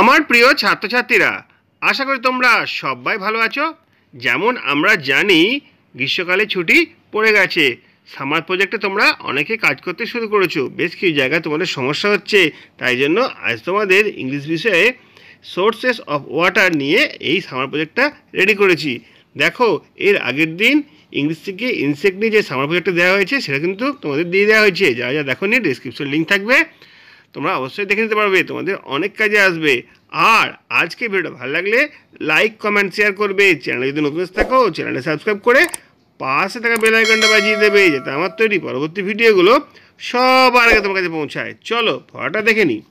আমার প্রিয় ছাত্রছাত্রীরা, আশা করি তোমরা সবাই ভালো আছো। যেমন আমরা জানি গ্রীষ্মকালে ছুটি পড়ে গেছে, সামার প্রজেক্টে তোমরা অনেকে কাজ করতে শুরু করেছো। বেশ কিছু জায়গায় তোমাদের সমস্যা হচ্ছে, তাই জন্য আজ তোমাদের ইংলিশ বিষয়ে সোর্সেস অফ ওয়াটার নিয়ে এই সামার প্রজেক্টটা রেডি করেছি। দেখো, এর আগের দিন ইংলিশ থেকে ইনসেক্ট নিয়ে যে সামার প্রজেক্টটা দেওয়া হয়েছে সেটা কিন্তু তোমাদের দিয়ে দেওয়া হয়েছে। যারা যা দেখো নি, ডিসক্রিপশন লিঙ্ক থাকবে, তোমরা অবশ্যই দেখে নিতে পারবে, তোমাদের অনেক কাজে আসবে। আর আজকে ভিডিওটা ভালো লাগলে লাইক, কমেন্ট, শেয়ার করবে। চ্যানেলে যদি নতুন থাকো চ্যানেলটা সাবস্ক্রাইব করে পাশে থাকা বেল আইকনটা বাজিয়ে দেবে, যাতে আমার তৈরি পরবর্তী ভিডিওগুলো সবার আগে তোমার কাছে পৌঁছায়। চলো পড়াটা দেখে নিই।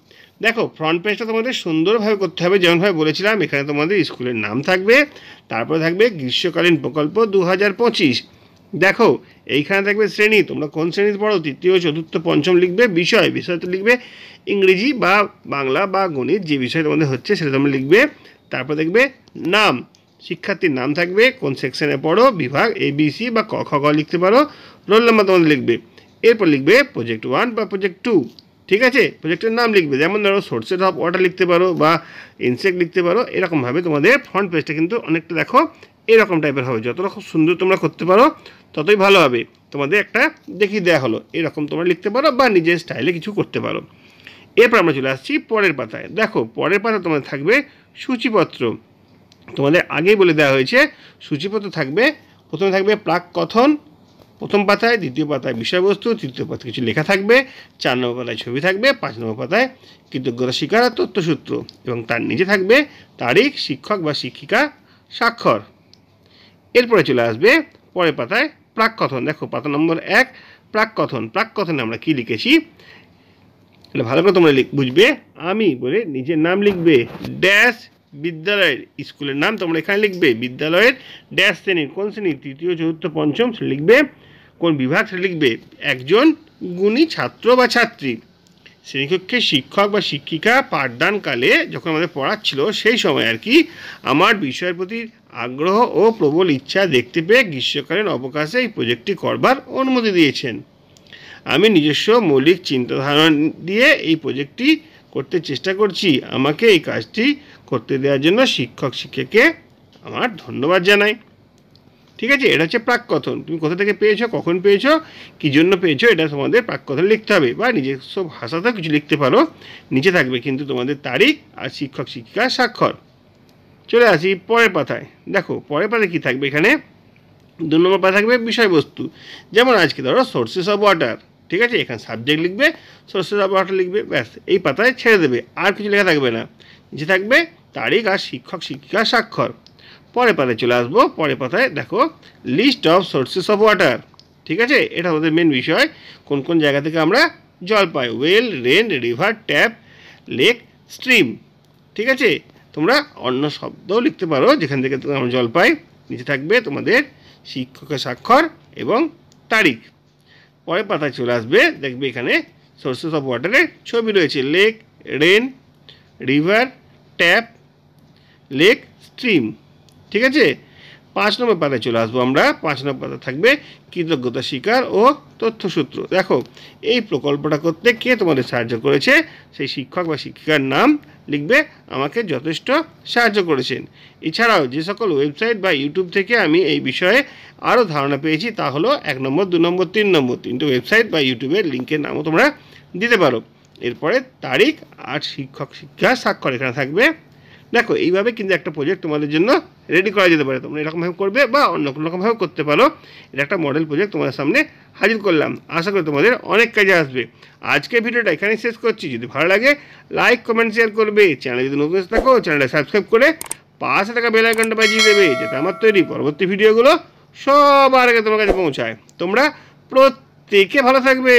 দেখো, ফ্রন্ট পেজটা তোমাদের সুন্দরভাবে করতে হবে। যেমনভাবে বলেছিলাম, এখানে তোমাদের স্কুলের নাম থাকবে, তারপরে থাকবে গ্রীষ্মকালীন প্রকল্প 2025। দেখো, এইখানে থাকবে শ্রেণী, তোমরা কোন শ্রেণীতে পড়ো, তৃতীয়, চতুর্থ, পঞ্চম লিখবে। বিষয়টা লিখবে ইংরেজি বা বাংলা বা গণিত, যে বিষয় তোমাদের হচ্ছে সেটা তোমরা লিখবে। তারপর দেখবে নাম, শিক্ষার্থীর নাম থাকবে, কোন সেকশনে পড়ো, বিভাগ ABC বা ক খ গ লিখতে পারো। রোল নাম্বার তোমাদের লিখবে। এরপর লিখবে প্রজেক্ট 1 বা প্রজেক্ট 2। ঠিক আছে, প্রজেক্টের নাম লিখবে। যেমন ধরো সোর্সেস অফ ওয়াটার লিখতে পারো বা ইনসেক্ট লিখতে পারো। এরকমভাবে তোমাদের ফ্রন্ট পেজটা কিন্তু অনেকটা দেখো এরকম টাইপের হবে। যতটা খুব সুন্দর তোমরা করতে পারো ততই ভালো হবে। তোমাদের একটা দেখিয়ে দেওয়া হলো, এরকম তোমরা লিখতে পারো বা নিজের স্টাইলে কিছু করতে পারো। এরপর আমরা চলে আসছি পরের পাতায়। দেখো, পরের পাতায় তোমাদের থাকবে সূচিপত্র। তোমাদের আগেই বলে দেওয়া হয়েছে সূচিপত্র থাকবে। প্রথমে থাকবে প্রাক কথন প্রথম পাতায়, দ্বিতীয় পাতায় বিষয়বস্তু, তৃতীয় পাতায় কিছু লেখা থাকবে, 4 নম্বর পাতায় ছবি থাকবে, 5 নম্বর পাতায় কৃতজ্ঞতা স্বীকার আর তথ্যসূত্র, এবং তার নিচে থাকবে তারিখ, শিক্ষক বা শিক্ষিকা, স্বাক্ষর। এরপরে চলে আসবে পরের পাতায় প্রাক কথন। দেখো, পাতা নম্বর 1 প্রাক কথন। প্রাক কথনে আমরা কি লিখেছি এটা ভালো করে তোমরা বুঝবে। আমি বলে নিজের নাম লিখবে, ড্যাশ বিদ্যালয়ের, স্কুলের নাম তোমরা এখানে লিখবে, বিদ্যালয়ের ড্যাশ শ্রেণীর, কোন শ্রেণী, তৃতীয়, চতুর্থ, পঞ্চম সেটা লিখবে, কোন বিভাগ সেটা লিখবে, একজন গুণী ছাত্র বা ছাত্রী, শ্রেণীকক্ষে শিক্ষক বা শিক্ষিকা পাঠদানকালে যখন আমাদের পড়াচ্ছিল সেই সময় আর কি আমার বিষয়ের প্রতি আগ্রহ ও প্রবল ইচ্ছা দেখতে পেয়ে গ্রীষ্মকালীন অবকাশে এই প্রজেক্টটি করবার অনুমতি দিয়েছেন। আমি নিজস্ব মৌলিক চিন্তাধারা দিয়ে এই প্রজেক্টটি করতে চেষ্টা করছি। আমাকে এই কাজটি করতে দেওয়ার জন্য শিক্ষক শিক্ষিকাকে আমার ধন্যবাদ জানাই। ঠিক আছে, এটা হচ্ছে প্রাক কথন। তুমি কোথা থেকে পেয়েছো, কখন পেয়েছো, কী জন্য পেয়েছো, এটা তোমাদের প্রাক কথন লিখতে হবে, বা নিজস্ব ভাষাতেও কিছু লিখতে পারো। নিচে থাকবে কিন্তু তোমাদের তারিখ আর শিক্ষক শিক্ষিকার স্বাক্ষর। চলে আসি পরের পাতায়। দেখো, পরের পাতায় কী থাকবে, এখানে 2 নম্বর পাতা থাকবে বিষয়বস্তু। যেমন আজকে ধরো সোর্সেস অফ ওয়াটার। ঠিক আছে, এখানে সাবজেক্ট লিখবে, সোর্সেস অফ ওয়াটার লিখবে, ব্যাস এই পাতায় ছেড়ে দেবে, আর কিছু লেখা থাকবে না। নিচে থাকবে তারিখ আর শিক্ষক শিক্ষিকার স্বাক্ষর। পরের পাতায় চলে আসবো। পরের পাতায় দেখো list of sources of water. ঠিক আছে, এটা আমাদের মেন বিষয়, কোন কোন জায়গা থেকে আমরা জল পাই, well, rain, river, tap, lake, stream. ঠিক আছে, তোমরা অন্য শব্দও লিখতে পারো যেখান থেকে আমরা জল পাই। নিচে থাকবে তোমাদের শিক্ষকের স্বাক্ষর এবং তারিখ। পরের পাতায় চলে আসবে, দেখবে এখানে সোর্সেস অফ ওয়াটারের ছবি রয়েছে, lake, rain, river, tap, lake, stream. ঠিক আছে, 5 নম্বর পাতায় চলে আসবো আমরা। 5 নম্বর পাতা থাকবে কৃতজ্ঞতা স্বীকার ও তথ্যসূত্র। দেখো, এই প্রকল্পটা করতে কে তোমাদের সাহায্য করেছে, সেই শিক্ষক বা শিক্ষিকার নাম লিখবে, আমাকে যথেষ্ট সাহায্য করেছেন। এছাড়াও যে সকল ওয়েবসাইট বা ইউটিউব থেকে আমি এই বিষয়ে আরও ধারণা পেয়েছি তা হলো 1 নম্বর, 2 নম্বর, 3 নম্বর, 3টে ওয়েবসাইট বা ইউটিউবের লিঙ্কের নামও তোমরা দিতে পারো। এরপরে তারিখ আর শিক্ষক শিক্ষিকার স্বাক্ষর এখানে থাকবে। দেখো, এইভাবে কিন্তু একটা প্রজেক্ট তোমাদের জন্য রেডি করা যেতে পারে। তোমরা এরকমভাবে করবে বা অন্য কোনো রকমভাবে করতে পারো। এটা একটা মডেল প্রজেক্ট তোমাদের সামনে হাজির করলাম, আশা করি তোমাদের অনেক কাজে আসবে। আজকের ভিডিওটা এখানেই শেষ করছি। যদি ভালো লাগে লাইক, কমেন্ট, শেয়ার করবে। চ্যানেলে যদি নতুন থাকো চ্যানেলটা সাবস্ক্রাইব করে পাশে থাকা বেল আইকনটা বাজিয়ে দেবে, যাতে আমার তৈরি পরবর্তী ভিডিওগুলো সবার আগে তোমার কাছে পৌঁছায়। তোমরা প্রত্যেকে ভালো থাকবে।